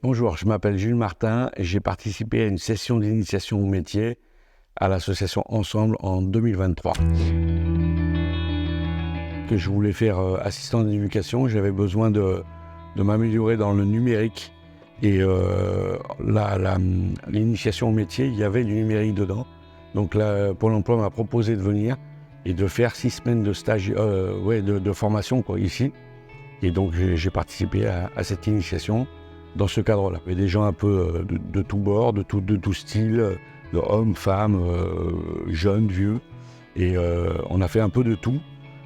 Bonjour, je m'appelle Jules Martin et j'ai participé à une session d'initiation au métier à l'association Ensemble en 2023. Que je voulais faire assistant d'éducation, j'avais besoin de m'améliorer dans le numérique et l'initiation au métier, il y avait du numérique dedans. Donc là, Pôle emploi m'a proposé de venir et de faire 6 semaines de stage, de formation ici. Et donc j'ai participé à cette initiation dans ce cadre-là. Il y avait des gens un peu de tous bords, de tout style, de hommes, femmes, jeunes, vieux. Et on a fait un peu de tout.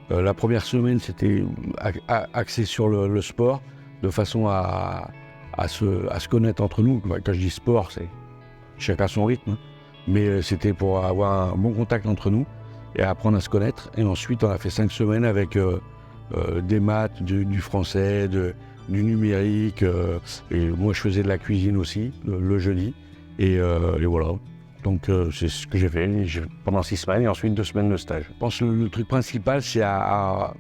La première semaine, c'était axé sur le sport, de façon à se connaître entre nous. Quand je dis sport, c'est chacun son rythme, hein. Mais c'était pour avoir un bon contact entre nous et apprendre à se connaître. Et ensuite, on a fait 5 semaines avec des maths, du français, du numérique. Et moi, je faisais de la cuisine aussi, le jeudi. Et voilà. Donc, c'est ce que j'ai fait pendant 6 semaines et ensuite 2 semaines de stage. Je pense que le truc principal, c'est à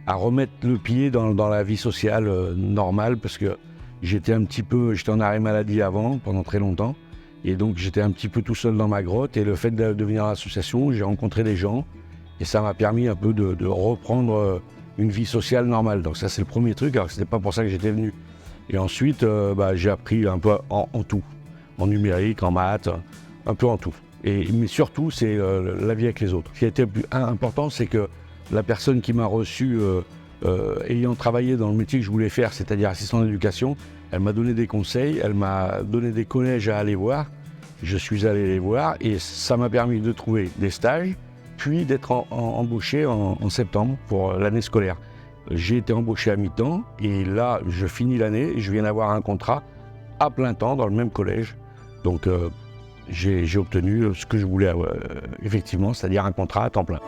remettre le pied dans la vie sociale normale, parce que j'étais en arrêt maladie avant, pendant très longtemps. Et donc, j'étais un petit peu tout seul dans ma grotte. Et le fait de venir à l'association, j'ai rencontré des gens. Et ça m'a permis un peu de reprendre une vie sociale normale. Donc ça, c'est le premier truc. Alors, c'était pas pour ça que j'étais venu. Et ensuite, j'ai appris un peu en tout. En numérique, en maths, un peu en tout. Mais surtout, c'est la vie avec les autres. Ce qui a été le plus important, c'est que la personne qui m'a reçu, ayant travaillé dans le métier que je voulais faire, c'est-à-dire assistant d'éducation, elle m'a donné des conseils, elle m'a donné des collèges à aller voir. Je suis allé les voir et ça m'a permis de trouver des stages, puis d'être embauché en septembre pour l'année scolaire. J'ai été embauché à mi-temps et là, je finis l'année et je viens d'avoir un contrat à plein temps dans le même collège. Donc, j'ai obtenu ce que je voulais, effectivement, c'est-à-dire un contrat à temps plein.